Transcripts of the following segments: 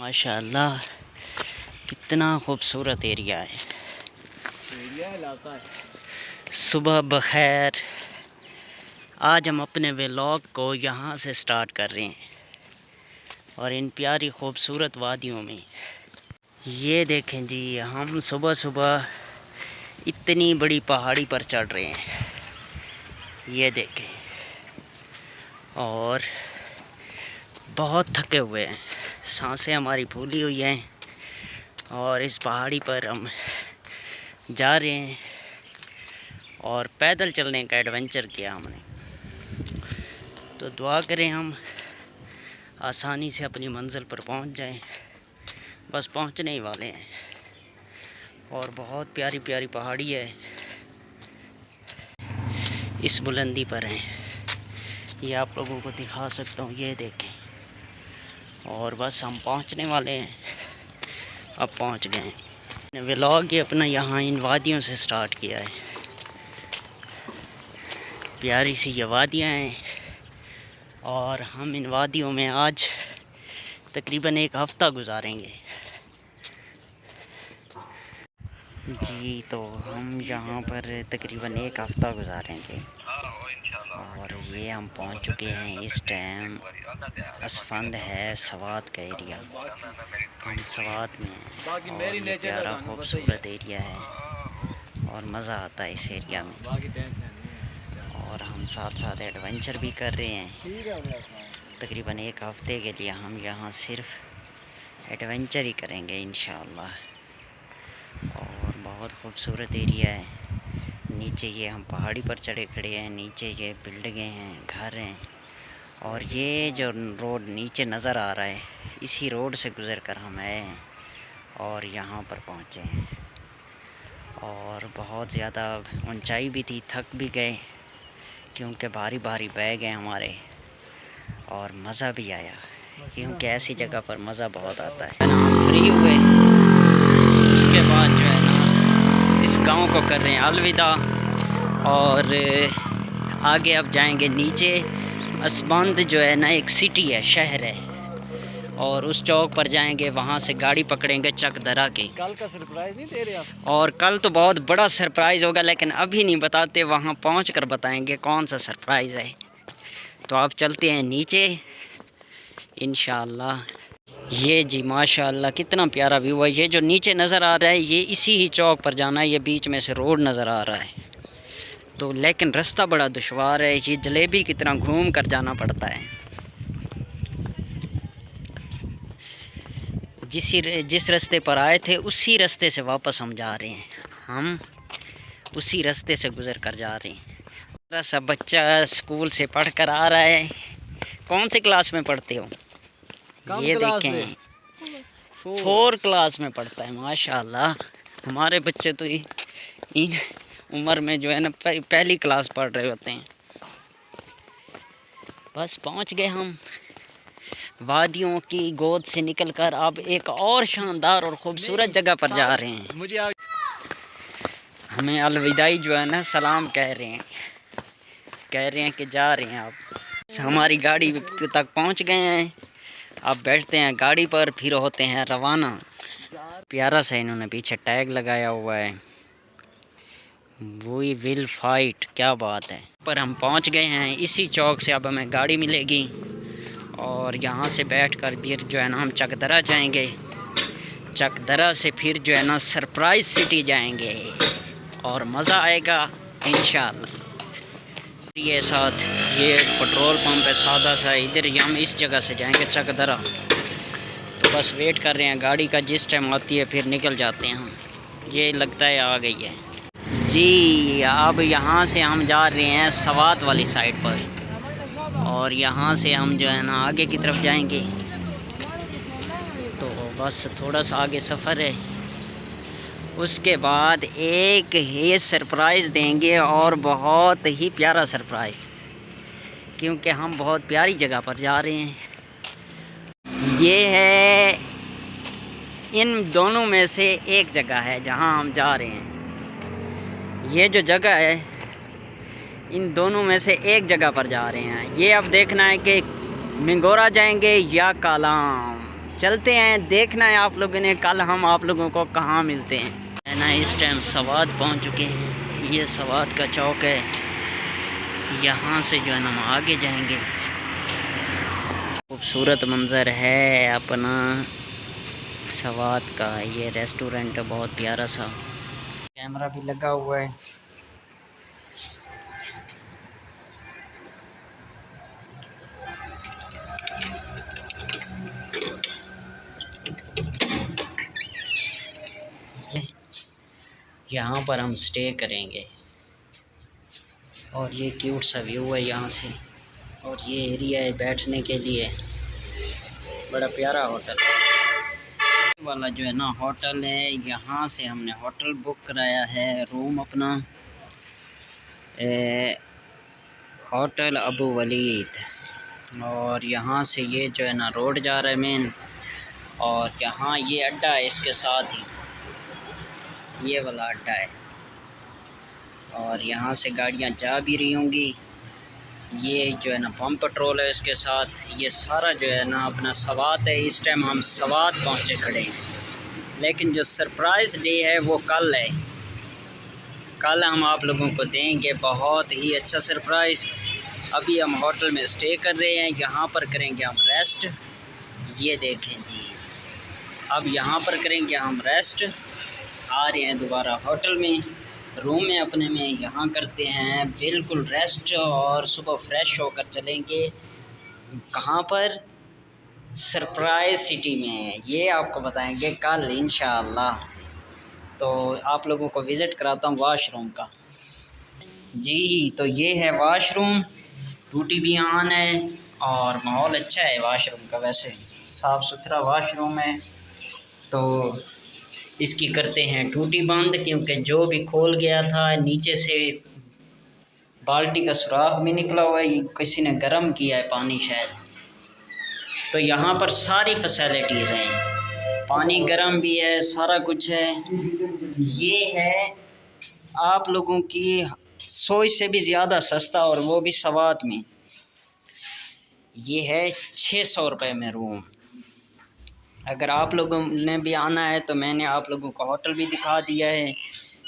माशाल्लाह कितना खूबसूरत एरिया है। इलाका है। सुबह बखैर। आज हम अपने व्लॉग को यहाँ से स्टार्ट कर रहे हैं और इन प्यारी खूबसूरत वादियों में। ये देखें जी, हम सुबह सुबह इतनी बड़ी पहाड़ी पर चढ़ रहे हैं, ये देखें, और बहुत थके हुए हैं, सांसें हमारी फूली हुई हैं और इस पहाड़ी पर हम जा रहे हैं और पैदल चलने का एडवेंचर किया हमने। तो दुआ करें हम आसानी से अपनी मंजिल पर पहुंच जाएं। बस पहुंचने ही वाले हैं और बहुत प्यारी प्यारी पहाड़ी है, इस बुलंदी पर है। ये आप लोगों को दिखा सकता हूँ, ये देखें। और बस हम पहुंचने वाले हैं, अब पहुंच गए हैं। व्लॉग ये अपना यहाँ इन वादियों से स्टार्ट किया है। प्यारी सी ये वादियाँ हैं और हम इन वादियों में आज तकरीबन एक हफ़्ता गुजारेंगे जी। तो हम यहाँ पर तकरीबन एक हफ़्ता गुजारेंगे और ये हम पहुँच चुके हैं। इस टाइम असफंद है, सवात का एरिया। हम सवात में हैं और ये प्यारा खूबसूरत एरिया है और मज़ा आता है इस एरिया में। और हम साथ साथ एडवेंचर भी कर रहे हैं। तकरीबन एक हफ़्ते के लिए हम यहाँ सिर्फ एडवेंचर ही करेंगे इंशाअल्लाह। और बहुत खूबसूरत एरिया है। नीचे ये हम पहाड़ी पर चढ़े खड़े हैं, नीचे ये बिल्डिंगें हैं, घर हैं, और ये जो रोड नीचे नज़र आ रहा है, इसी रोड से गुज़र कर हम आए हैं और यहाँ पर पहुँचे हैं। और बहुत ज़्यादा ऊंचाई भी थी, थक भी गए क्योंकि भारी भारी बैग हैं हमारे, और मज़ा भी आया क्योंकि ऐसी जगह पर मज़ा बहुत आता है। हम फ्री हुए, उसके बाद जो है ना इस गांव को कर रहे हैं अलविदा और आगे अब जाएंगे नीचे। असबंद जो है ना एक सिटी है, शहर है, और उस चौक पर जाएंगे, वहाँ से गाड़ी पकड़ेंगे चकदरा की। कल का सरप्राइज नहीं दे रहे आप? और कल तो बहुत बड़ा सरप्राइज़ होगा, लेकिन अभी नहीं बताते, वहाँ पहुँच कर बताएंगे कौन सा सरप्राइज़ है। तो आप चलते हैं नीचे इंशाअल्लाह। ये जी माशाअल्लाह कितना प्यारा व्यू है। ये जो नीचे नज़र आ रहा है ये इसी ही चौक पर जाना है। ये बीच में से रोड नज़र आ रहा है, तो लेकिन रास्ता बड़ा दुश्वार है। ये जलेबी की तरह घूम कर जाना पड़ता है। जिस रास्ते पर आए थे उसी रास्ते से वापस हम जा रहे हैं। हम उसी रास्ते से गुज़र कर जा रहे हैं। मेरा सब बच्चा स्कूल से पढ़ कर आ रहा है। कौन सी क्लास में पढ़ते हो? ये देखें, 4 क्लास में पढ़ता है माशाल्लाह। हमारे बच्चे तो इन उम्र में जो है ना पहली क्लास पढ़ रहे होते हैं। बस पहुंच गए हम वादियों की गोद से निकलकर। अब एक और शानदार और ख़ूबसूरत जगह पर जा रहे हैं। हमें अलविदाई जो है ना सलाम कह रहे हैं कि जा रहे हैं। अब हमारी गाड़ी तक पहुंच गए हैं, अब बैठते हैं गाड़ी पर, फिर होते हैं रवाना। प्यारा सा इन्होंने पीछे टैग लगाया हुआ है, वी विल फाइट, क्या बात है। पर हम पहुंच गए हैं इसी चौक से। अब हमें गाड़ी मिलेगी और यहाँ से बैठकर फिर जो है ना हम चकदरा जाएंगे। चकदरा से फिर जो है ना सरप्राइज़ सिटी जाएंगे और मज़ा आएगा इंशाअल्लाह। ये साथ ये पेट्रोल पंप है सादा सा, इधर हम इस जगह से जाएंगे चकदरा। तो बस वेट कर रहे हैं गाड़ी का, जिस टाइम आती है फिर निकल जाते हैं हम। ये लगता है आ गई है जी। अब यहाँ से हम जा रहे हैं सवात वाली साइड पर और यहाँ से हम जो है ना आगे की तरफ जाएंगे। तो बस थोड़ा सा आगे सफ़र है, उसके बाद एक ही सरप्राइज़ देंगे और बहुत ही प्यारा सरप्राइज़, क्योंकि हम बहुत प्यारी जगह पर जा रहे हैं। ये है इन दोनों में से एक जगह है जहां हम जा रहे हैं। ये जो जगह है इन दोनों में से एक जगह पर जा रहे हैं। ये अब देखना है कि मिंगोरा जाएंगे या कालाम। चलते हैं, देखना है आप लोगों ने कल हम आप लोगों को कहाँ मिलते हैं। है ना, इस टाइम सवात पहुँच चुके हैं। ये सवात का चौक है, यहाँ से जो है ना हम आगे जाएंगे। खूबसूरत मंज़र है अपना सवात का। ये रेस्टोरेंट है बहुत प्यारा सा, कैमरा भी लगा हुआ है। यहाँ पर हम स्टे करेंगे और ये क्यूट सा व्यू है यहाँ से। और ये एरिया है बैठने के लिए, बड़ा प्यारा होटल वाला जो है ना होटल है। यहाँ से हमने होटल बुक कराया है, रूम अपना होटल अबू वलीद। और यहाँ से ये जो है ना रोड जा रहा है मेन, और यहाँ ये अड्डा है, इसके साथ ही ये वाला अड्डा है। और यहाँ से गाड़ियाँ जा भी रही होंगी। ये जो है ना पम्प पेट्रोल है इसके साथ। ये सारा जो है ना अपना सवात है। इस टाइम हम सवात पहुँचे खड़े हैं, लेकिन जो सरप्राइज़ डे है वो कल है। कल हम आप लोगों को देंगे बहुत ही अच्छा सरप्राइज़। अभी हम होटल में स्टे कर रहे हैं, यहाँ पर करेंगे हम रेस्ट। ये देखें जी, अब यहाँ पर करेंगे हम रेस्ट। आ रहे हैं दोबारा होटल में, रूम में अपने में यहाँ करते हैं बिल्कुल रेस्ट, और सुबह फ्रेश होकर चलेंगे कहाँ पर, सरप्राइज़ सिटी में। ये आपको बताएंगे कल इंशाअल्लाह। तो आप लोगों को विज़िट कराता हूँ वाशरूम का। जी, तो ये है वाशरूम, टूटी भी ऑन है और माहौल अच्छा है वाशरूम का। वैसे साफ़ सुथरा वाशरूम है। तो इसकी करते हैं टूटी बंद, क्योंकि जो भी खोल गया था नीचे से बाल्टी का सुराख भी निकला हुआ है, किसी ने गर्म किया है पानी शायद। तो यहाँ पर सारी फैसिलिटीज़ हैं, पानी गर्म भी है, सारा कुछ है। ये है आप लोगों की सोच से भी ज़्यादा सस्ता, और वो भी सवात में। ये है 600 रुपये में रूम। अगर आप लोगों ने भी आना है तो मैंने आप लोगों को होटल भी दिखा दिया है।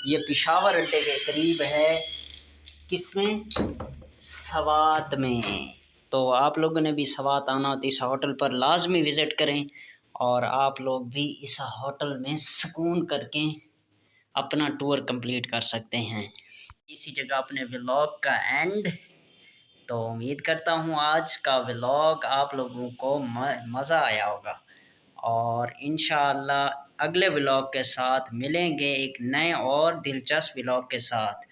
ये पेशावर अड्डे के करीब है, किसमें, सवात में। तो आप लोगों ने भी सवात आना हो तो इस होटल पर लाजमी विज़िट करें, और आप लोग भी इस होटल में सुकून करके अपना टूर कंप्लीट कर सकते हैं। इसी जगह अपने व्लॉग का एंड। तो उम्मीद करता हूँ आज का व्लॉग आप लोगों को मज़ा आया होगा, और इंशाअल्लाह अगले व्लॉग के साथ मिलेंगे एक नए और दिलचस्प व्लॉग के साथ।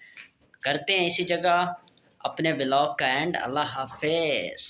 करते हैं इसी जगह अपने व्लॉग का एंड। अल्लाह हाफ़िज़।